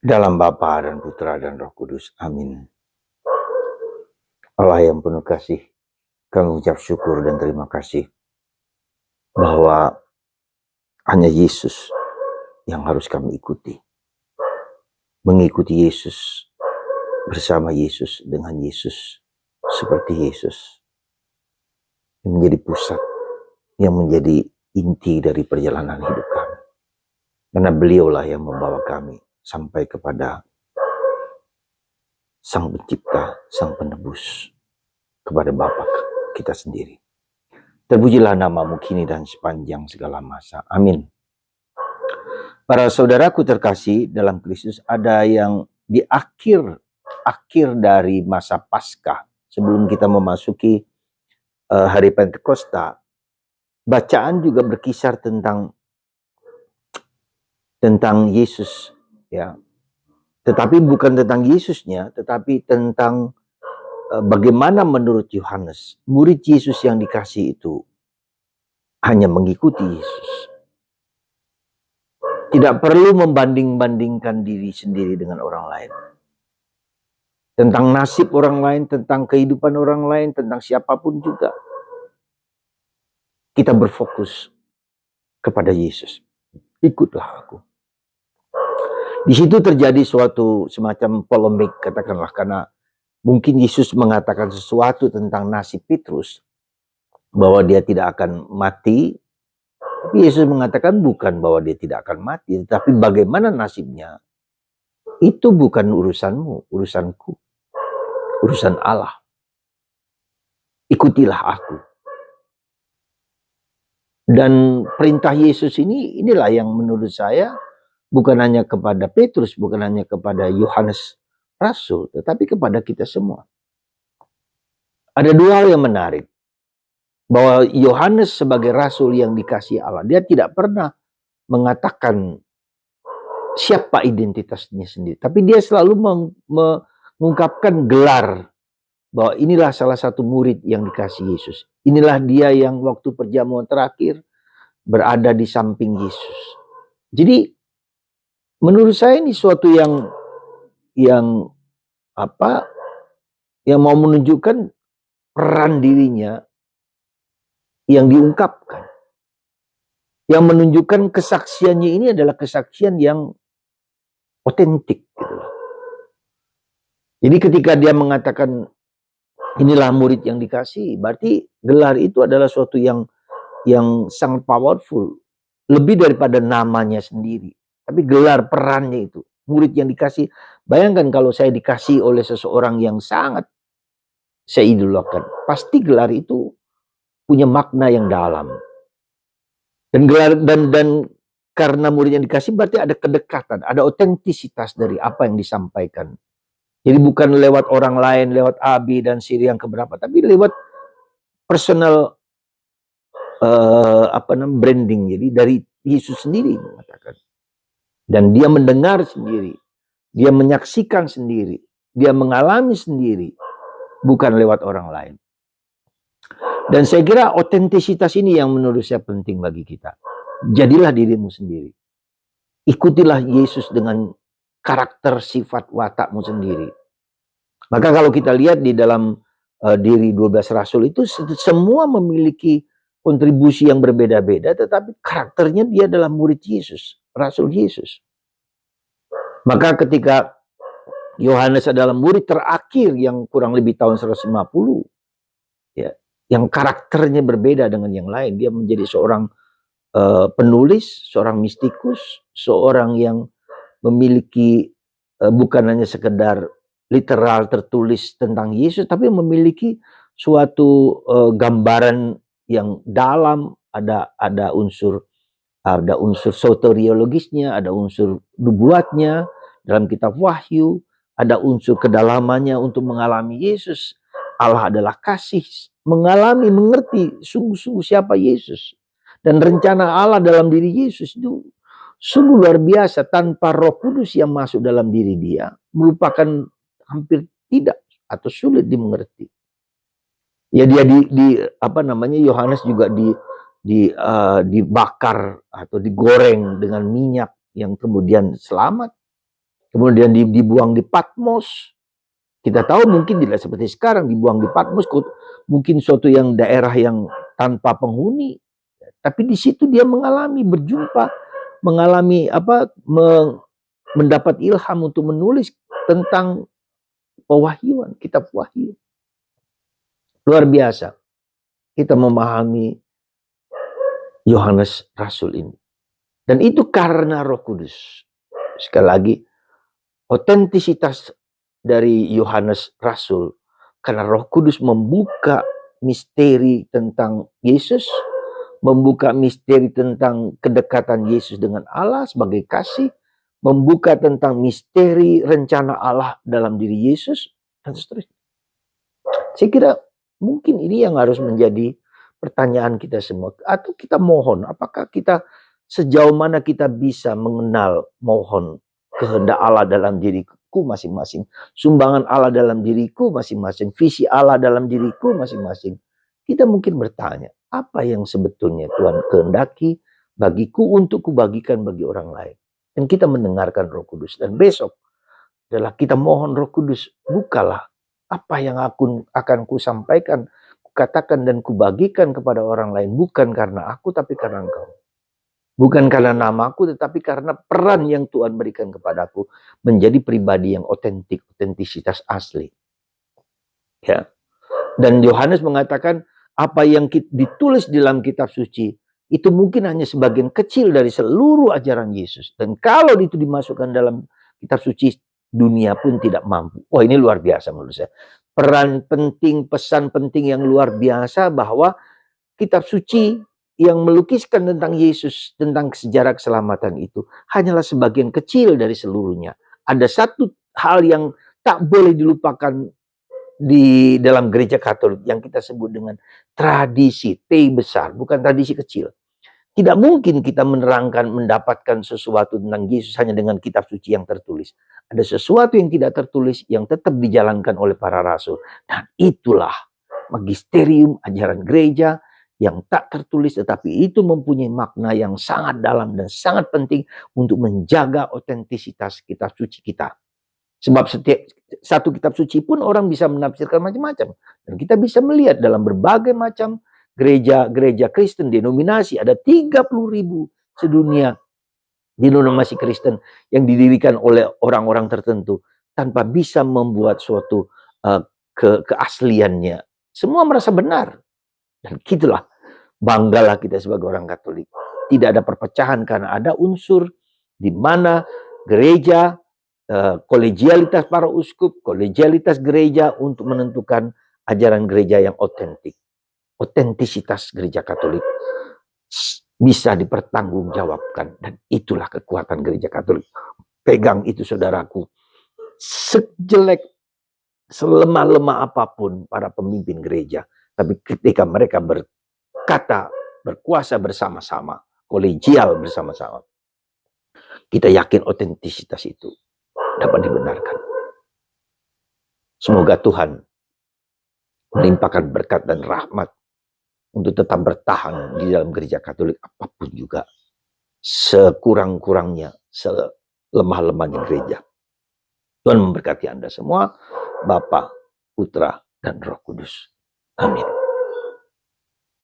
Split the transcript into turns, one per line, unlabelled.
Dalam Bapa dan Putra dan Roh Kudus. Amin. Allah yang penuh kasih, kami ucap syukur dan terima kasih bahwa hanya Yesus yang harus kami ikuti. Mengikuti Yesus, bersama Yesus, dengan Yesus, seperti Yesus. Yang menjadi pusat, yang menjadi inti dari perjalanan hidup kami. Karena beliaulah yang membawa kami sampai kepada Sang Pencipta, Sang Penebus, kepada Bapa kita sendiri. Terpujilah namamu kini dan sepanjang segala masa. Amin. Para saudaraku terkasih dalam Kristus, ada yang di akhir dari masa Paskah, sebelum kita memasuki hari Pentakosta, bacaan juga berkisar tentang Yesus, ya. Tetapi bukan tentang Yesusnya, tetapi tentang bagaimana menurut Yohanes, murid Yesus yang dikasih itu hanya mengikuti Yesus. Tidak perlu membanding-bandingkan diri sendiri dengan orang lain. Tentang nasib orang lain, tentang kehidupan orang lain, tentang siapapun juga. Kita berfokus kepada Yesus. Ikutlah aku. Di situ terjadi suatu semacam polemik, katakanlah, karena mungkin Yesus mengatakan sesuatu tentang nasib Petrus, bahwa dia tidak akan mati. Tapi Yesus mengatakan bukan bahwa dia tidak akan mati, tetapi bagaimana nasibnya, itu bukan urusanmu, urusanku, urusan Allah. Ikutilah aku. Dan perintah Yesus inilah yang menurut saya bukan hanya kepada Petrus, bukan hanya kepada Yohanes Rasul, tetapi kepada kita semua. Ada dua hal yang menarik. Bahwa Yohanes sebagai rasul yang dikasihi Allah, dia tidak pernah mengatakan siapa identitasnya sendiri. Tapi dia selalu mengungkapkan gelar, bahwa inilah salah satu murid yang dikasihi Yesus. Inilah dia yang waktu perjamuan terakhir berada di samping Yesus. Jadi menurut saya ini suatu yang mau menunjukkan peran dirinya yang diungkapkan. Yang menunjukkan kesaksiannya ini adalah kesaksian yang otentik. Gitu. Jadi ketika dia mengatakan inilah murid yang dikasihi, berarti gelar itu adalah suatu yang sangat powerful. Lebih daripada namanya sendiri. Tapi gelar, perannya itu. Murid yang dikasihi. Bayangkan kalau saya dikasihi oleh seseorang yang sangat saya idolakan. Pasti gelar itu punya makna yang dalam. Dan gelar dan karena murid yang dikasih berarti ada kedekatan, ada otentisitas dari apa yang disampaikan. Jadi bukan lewat orang lain, lewat A, B, dan C yang keberapa, tapi lewat personal branding. Jadi dari Yesus sendiri mengatakan. Dan dia mendengar sendiri, dia menyaksikan sendiri, dia mengalami sendiri, bukan lewat orang lain. Dan saya kira otentisitas ini yang menurut saya penting bagi kita. Jadilah dirimu sendiri. Ikutilah Yesus dengan karakter, sifat, watakmu sendiri. Maka kalau kita lihat di dalam diri 12 rasul itu semua memiliki kontribusi yang berbeda-beda, tetapi karakternya dia adalah murid Yesus, rasul Yesus. Maka ketika Yohanes adalah murid terakhir yang kurang lebih tahun 150, ya, yang karakternya berbeda dengan yang lain. Dia menjadi seorang penulis, seorang mistikus, seorang yang memiliki bukan hanya sekedar literal tertulis tentang Yesus, tapi memiliki suatu gambaran yang dalam. Ada unsur soteriologisnya, ada unsur nubuatnya dalam kitab Wahyu, ada unsur kedalamannya untuk mengalami Yesus. Allah adalah kasih, mengerti sungguh-sungguh siapa Yesus. Dan rencana Allah dalam diri Yesus itu sungguh luar biasa. Tanpa Roh Kudus yang masuk dalam diri dia, merupakan hampir tidak atau sulit dimengerti. Ya dia Yohanes juga dibakar atau digoreng dengan minyak yang kemudian selamat. Kemudian dibuang di Patmos. Kita tahu mungkin tidak seperti sekarang dibuang di Patmos, mungkin suatu yang daerah yang tanpa penghuni. Tapi di situ dia mengalami berjumpa, mengalami mendapat ilham untuk menulis tentang pewahyuan, kitab Wahyu. Luar biasa. Kita memahami Yohanes Rasul ini. Dan itu karena Roh Kudus. Sekali lagi, otentisitas dari Yohanes Rasul karena Roh Kudus membuka misteri tentang Yesus, membuka misteri tentang kedekatan Yesus dengan Allah sebagai kasih, membuka tentang misteri rencana Allah dalam diri Yesus, dan seterusnya. Saya kira mungkin ini yang harus menjadi pertanyaan kita semua. Atau kita mohon, apakah kita sejauh mana kita bisa mengenal, mohon kehendak Allah dalam diriku masing-masing, sumbangan Allah dalam diriku masing-masing, visi Allah dalam diriku masing-masing. Kita mungkin bertanya, apa yang sebetulnya Tuhan kehendaki bagiku untuk kubagikan bagi orang lain. Dan kita mendengarkan Roh Kudus. Dan besok adalah kita mohon Roh Kudus, bukalah apa yang akan kusampaikan, kukatakan dan kubagikan kepada orang lain. Bukan karena aku, tapi karena Engkau. Bukan karena namaku, tetapi karena peran yang Tuhan berikan kepadaku. Menjadi pribadi yang otentik, otentisitas asli. Ya. Dan Yohanes mengatakan, apa yang ditulis dalam kitab suci, itu mungkin hanya sebagian kecil dari seluruh ajaran Yesus. Dan kalau itu dimasukkan dalam kitab suci, dunia pun tidak mampu. Wah, ini luar biasa menurut saya. Peran penting, pesan penting yang luar biasa bahwa kitab suci yang melukiskan tentang Yesus, tentang sejarah keselamatan itu, hanyalah sebagian kecil dari seluruhnya. Ada satu hal yang tak boleh dilupakan di dalam gereja Katolik yang kita sebut dengan tradisi, T besar, bukan tradisi kecil. Tidak mungkin kita mendapatkan sesuatu tentang Yesus hanya dengan kitab suci yang tertulis. Ada sesuatu yang tidak tertulis yang tetap dijalankan oleh para rasul. Dan itulah magisterium ajaran gereja yang tak tertulis, tetapi itu mempunyai makna yang sangat dalam dan sangat penting untuk menjaga otentisitas kitab suci kita. Sebab setiap satu kitab suci pun orang bisa menafsirkan macam-macam. Dan kita bisa melihat dalam berbagai macam gereja Kristen, denominasi, ada 30.000 sedunia denominasi Kristen yang didirikan oleh orang-orang tertentu tanpa bisa membuat suatu keasliannya. Semua merasa benar. Dan gitulah, banggalah kita sebagai orang Katolik. Tidak ada perpecahan karena ada unsur di mana gereja, kolegialitas para uskup, kolegialitas gereja untuk menentukan ajaran gereja yang otentik. Otentisitas gereja Katolik bisa dipertanggungjawabkan, dan itulah kekuatan gereja Katolik. Pegang itu saudaraku. Sejelek, selemah-lemah apapun para pemimpin gereja, tapi ketika mereka berkata, berkuasa bersama-sama, kolegial bersama-sama, kita yakin otentisitas itu dapat dibenarkan. Semoga Tuhan melimpahkan berkat dan rahmat untuk tetap bertahan di dalam gereja Katolik apapun juga, sekurang-kurangnya, selemah-lemahnya gereja. Tuhan memberkati Anda semua, Bapa, Putra, dan Roh Kudus. Amin.